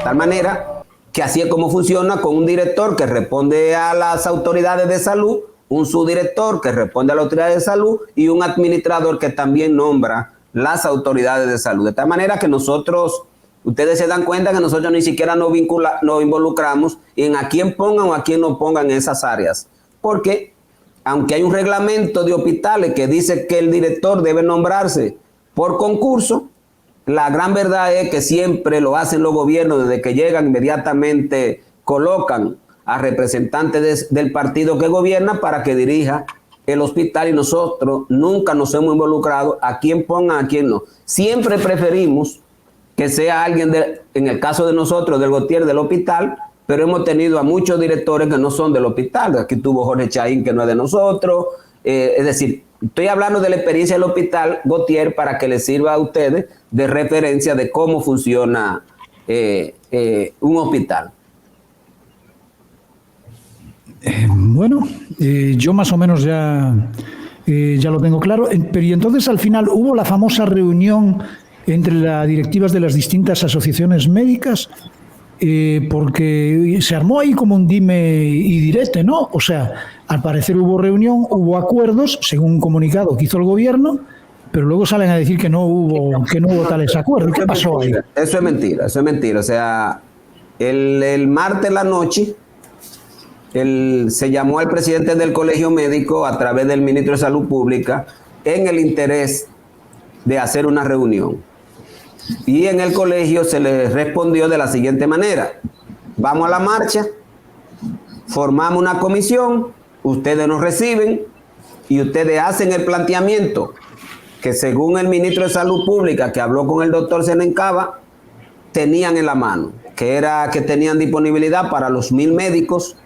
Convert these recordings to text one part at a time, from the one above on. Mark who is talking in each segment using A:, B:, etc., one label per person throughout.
A: tal manera que así es como funciona, con un director que responde a las autoridades de salud, un subdirector que responde a las autoridades de salud y un administrador que también nombra las autoridades de salud. De tal manera que nosotros, ustedes se dan cuenta que nosotros ni siquiera nos involucramos en a quién pongan o a quién no pongan en esas áreas. Porque aunque hay un reglamento de hospitales que dice que el director debe nombrarse por concurso, la gran verdad es que siempre lo hacen los gobiernos. Desde que llegan inmediatamente colocan a representantes del partido que gobierna para que dirija el hospital, y nosotros nunca nos hemos involucrado a quién pongan, a quién no. Siempre preferimos que sea alguien, en el caso de nosotros, del Gautier del hospital, pero hemos tenido a muchos directores que no son del hospital. Aquí tuvo Jorge Chaín, que no es de nosotros. Es decir, estoy hablando de la experiencia del hospital Gautier para que les sirva a ustedes de referencia de cómo funciona un hospital.
B: Bueno, yo más o menos ya lo tengo claro. Pero y entonces al final hubo la famosa reunión entre las directivas de las distintas asociaciones médicas, porque se armó ahí como un dime y direte, ¿no? O sea, al parecer hubo reunión, hubo acuerdos, según un comunicado que hizo el gobierno, pero luego salen a decir que no hubo tales acuerdos. ¿Qué pasó ahí?
A: Eso es mentira. O sea, el martes en la noche se llamó al presidente del Colegio Médico a través del ministro de Salud Pública en el interés de hacer una reunión. Y en el colegio se le respondió de la siguiente manera: vamos a la marcha, formamos una comisión, ustedes nos reciben y ustedes hacen el planteamiento que según el ministro de Salud Pública, que habló con el doctor Senencaba, tenían en la mano, que era que tenían disponibilidad para los 1,000 médicos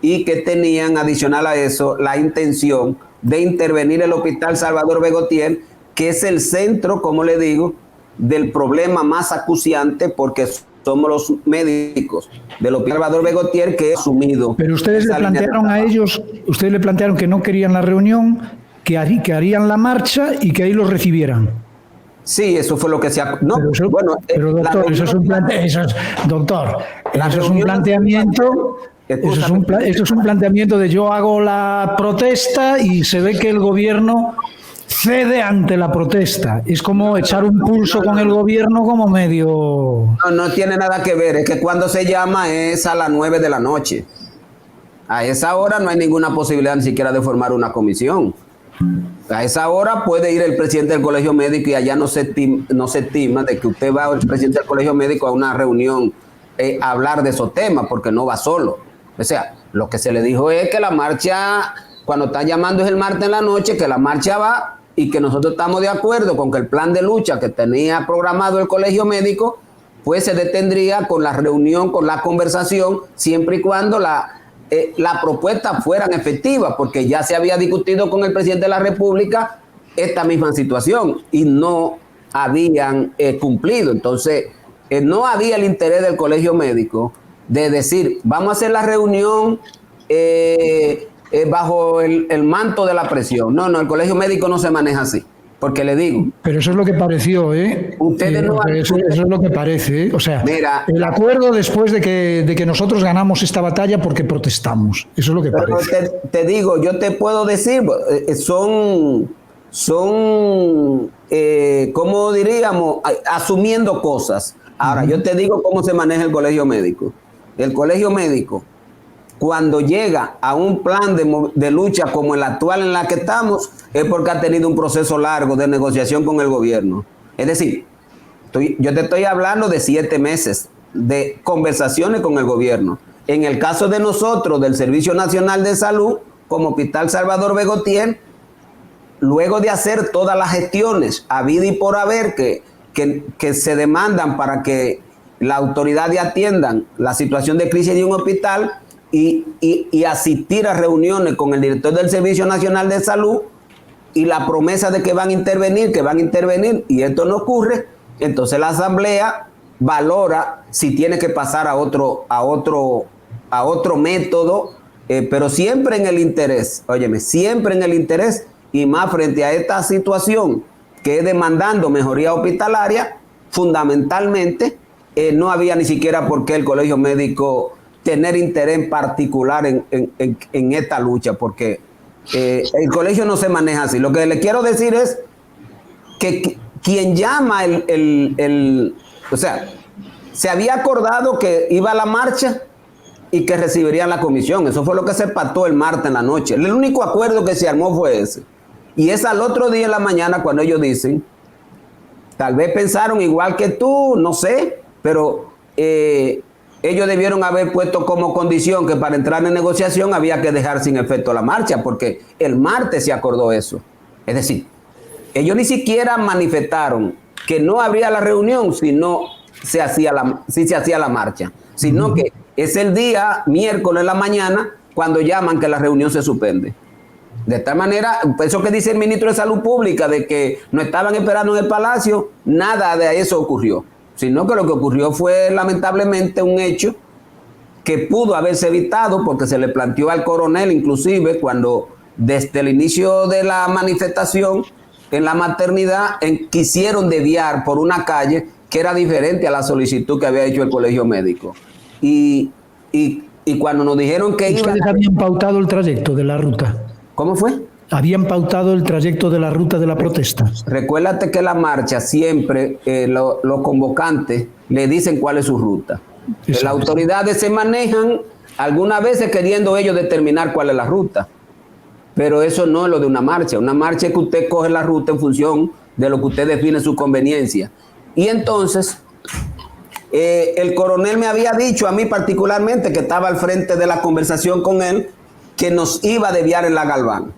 A: y que tenían adicional a eso la intención de intervenir el Hospital Salvador B. Gautier, que es el centro, como le digo, del problema más acuciante, porque somos los médicos del Hospital Salvador B. Gautier que he asumido.
B: Pero ustedes le plantearon a ellos, ustedes le plantearon que no querían la reunión, que harían la marcha y que ahí los recibieran.
A: Sí, eso fue lo que se... No,
B: pero doctor, eso es un planteamiento... Eso es un planteamiento de yo hago la protesta y se ve que el gobierno cede ante la protesta. Es como echar un pulso con el gobierno como medio...
A: No tiene nada que ver. Es que cuando se llama es a las 9 de la noche. A esa hora no hay ninguna posibilidad ni siquiera de formar una comisión. A esa hora puede ir el presidente del colegio médico y allá no se estima de que usted va, el presidente del colegio médico, a una reunión a hablar de esos temas, porque no va solo. O sea, lo que se le dijo es que la marcha, cuando está llamando es el martes en la noche, que la marcha va y que nosotros estamos de acuerdo con que el plan de lucha que tenía programado el colegio médico, pues se detendría con la reunión, con la conversación, siempre y cuando la propuesta fueran efectivas, porque ya se había discutido con el presidente de la República esta misma situación y no habían cumplido. Entonces, no había el interés del colegio médico de decir, vamos a hacer la reunión bajo el manto de la presión. No, el colegio médico no se maneja así, porque le digo.
B: Pero eso es lo que pareció, ¿eh?
A: Ustedes no
B: eso es lo que parece, ¿eh? O sea,
A: mira,
B: el acuerdo después de que nosotros ganamos esta batalla porque protestamos. Eso es lo que parece.
A: Te digo, yo te puedo decir, son ¿cómo diríamos? Asumiendo cosas. Ahora, yo te digo cómo se maneja el colegio médico. El colegio médico, cuando llega a un plan de lucha como el actual en la que estamos, es porque ha tenido un proceso largo de negociación con el gobierno. Es decir, yo te estoy hablando de 7 meses de conversaciones con el gobierno. En el caso de nosotros, del Servicio Nacional de Salud, como Hospital Salvador B. Gautier, luego de hacer todas las gestiones habidas y por haber que se demandan para que las autoridades atiendan la situación de crisis de un hospital y asistir a reuniones con el director del Servicio Nacional de Salud y la promesa de que van a intervenir, y esto no ocurre, entonces la asamblea valora si tiene que pasar a otro método, pero siempre en el interés, siempre en el interés, y más frente a esta situación que es demandando mejoría hospitalaria, fundamentalmente no había ni siquiera por qué el colegio médico tener interés en particular en esta lucha, porque el colegio no se maneja así. Lo que le quiero decir es que quien llama o sea, se había acordado que iba a la marcha y que recibirían la comisión. Eso fue lo que se pactó el martes en la noche. El único acuerdo que se armó fue ese. Y es al otro día en la mañana cuando ellos dicen, tal vez pensaron igual que tú, no sé, pero ellos debieron haber puesto como condición que para entrar en negociación había que dejar sin efecto la marcha, porque el martes se acordó eso. Es decir, ellos ni siquiera manifestaron que no habría la reunión si se hacía la marcha, sino que es el día miércoles en la mañana cuando llaman que la reunión se suspende. De tal manera, eso que dice el ministro de Salud Pública de que no estaban esperando en el Palacio, nada de eso ocurrió, sino que lo que ocurrió fue lamentablemente un hecho que pudo haberse evitado porque se le planteó al coronel, inclusive cuando desde el inicio de la manifestación en la maternidad quisieron desviar por una calle que era diferente a la solicitud que había hecho el colegio médico. Y cuando nos dijeron que
B: ¿Ustedes habían pautado el trayecto de la ruta?
A: ¿Cómo fue?
B: Habían pautado el trayecto de la ruta de la protesta.
A: Recuérdate que la marcha siempre los convocantes le dicen cuál es su ruta. Las autoridades se manejan algunas veces queriendo ellos determinar cuál es la ruta. Pero eso no es lo de una marcha. Una marcha es que usted coge la ruta en función de lo que usted define su conveniencia. Y entonces, el coronel me había dicho a mí particularmente, que estaba al frente de la conversación con él, que nos iba a desviar en la Galván.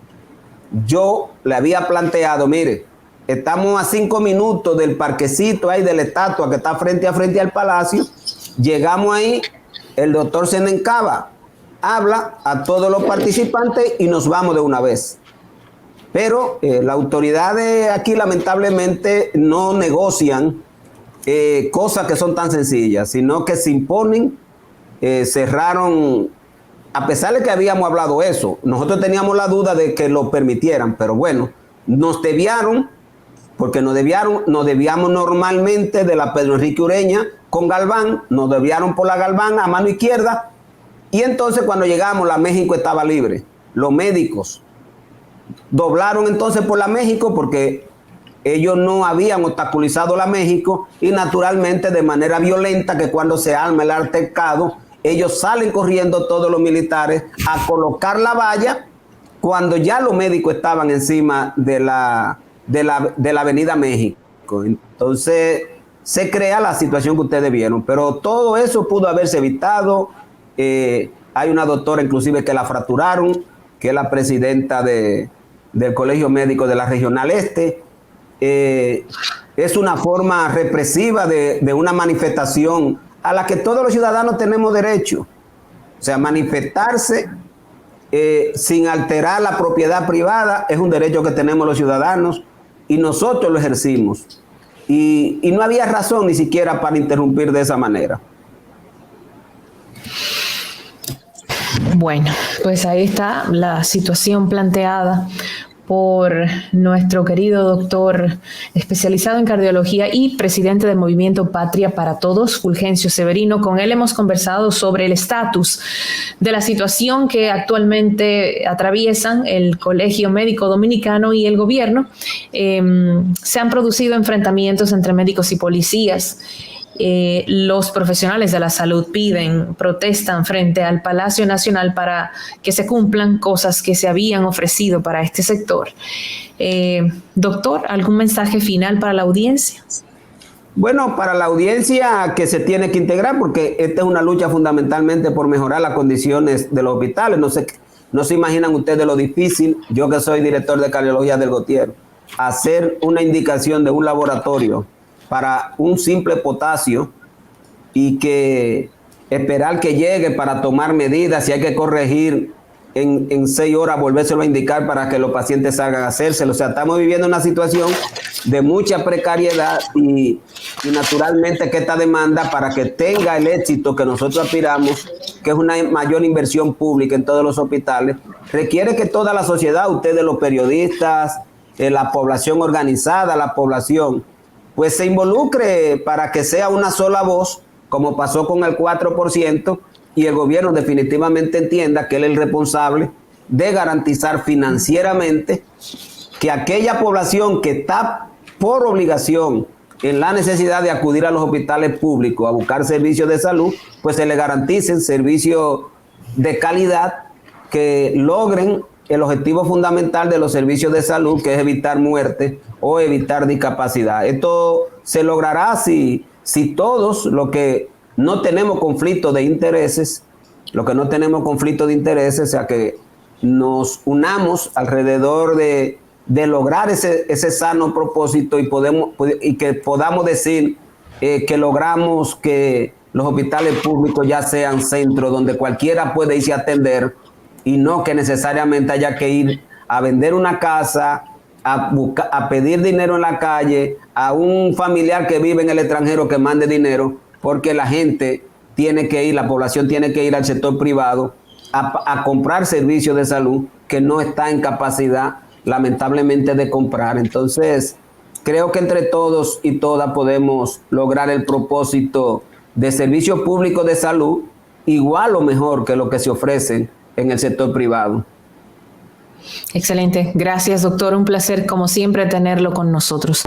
A: Yo le había planteado, mire, estamos a 5 minutos del parquecito ahí de la estatua que está frente a frente al palacio. Llegamos ahí, el doctor Senencaba habla a todos los participantes y nos vamos de una vez. Pero las autoridades aquí lamentablemente no negocian cosas que son tan sencillas, sino que se imponen. Cerraron, a pesar de que habíamos hablado eso, nosotros teníamos la duda de que lo permitieran, pero bueno, nos desviaron, porque nos desviamos normalmente de la Pedro Enrique Ureña con Galván, nos desviaron por la Galván a mano izquierda. Y entonces cuando llegamos, la México estaba libre. Los médicos doblaron entonces por la México porque ellos no habían obstaculizado la México y naturalmente de manera violenta, que cuando se arma el altercado, ellos salen corriendo todos los militares a colocar la valla cuando ya los médicos estaban encima de la avenida México. Entonces se crea la situación que ustedes vieron, pero todo eso pudo haberse evitado. Hay una doctora inclusive que la fracturaron, que es la presidenta del Colegio Médico de la Regional Este. Es una forma represiva de una manifestación a la que todos los ciudadanos tenemos derecho. O sea, manifestarse sin alterar la propiedad privada es un derecho que tenemos los ciudadanos y nosotros lo ejercimos. Y no había razón ni siquiera para interrumpir de esa manera.
C: Bueno, pues ahí está la situación planteada por nuestro querido doctor especializado en cardiología y presidente del movimiento Patria para Todos, Fulgencio Severino. Con él hemos conversado sobre el estatus de la situación que actualmente atraviesan el Colegio Médico Dominicano y el gobierno. Se han producido enfrentamientos entre médicos y policías. Los profesionales de la salud protestan frente al Palacio Nacional para que se cumplan cosas que se habían ofrecido para este sector. Doctor, ¿algún mensaje final para la audiencia?
A: Bueno, para la audiencia que se tiene que integrar, porque esta es una lucha fundamentalmente por mejorar las condiciones de los hospitales. No se imaginan ustedes lo difícil, yo que soy director de cardiología del Gautier, hacer una indicación de un laboratorio para un simple potasio y que esperar que llegue para tomar medidas, si hay que corregir en 6 horas, volvérselo a indicar para que los pacientes salgan a hacérselo. O sea, estamos viviendo una situación de mucha precariedad y naturalmente que esta demanda, para que tenga el éxito que nosotros aspiramos, que es una mayor inversión pública en todos los hospitales, requiere que toda la sociedad, ustedes los periodistas, la población organizada, la población, pues se involucre para que sea una sola voz como pasó con el 4%, y el gobierno definitivamente entienda que él es el responsable de garantizar financieramente que aquella población que está por obligación en la necesidad de acudir a los hospitales públicos a buscar servicios de salud, pues se le garanticen servicios de calidad que logren el objetivo fundamental de los servicios de salud, que es evitar muerte o evitar discapacidad. Esto se logrará si todos los que no tenemos conflicto de intereses, o sea, que nos unamos alrededor de lograr ese sano propósito y que podamos decir que logramos que los hospitales públicos ya sean centros donde cualquiera puede irse a atender y no que necesariamente haya que ir a vender una casa, a pedir dinero en la calle, a un familiar que vive en el extranjero que mande dinero, porque la gente la población tiene que ir al sector privado a comprar servicios de salud que no está en capacidad, lamentablemente, de comprar. Entonces, creo que entre todos y todas podemos lograr el propósito de servicios públicos de salud igual o mejor que lo que se ofrecen en el sector privado.
C: Excelente. Gracias, doctor. Un placer, como siempre, tenerlo con nosotros.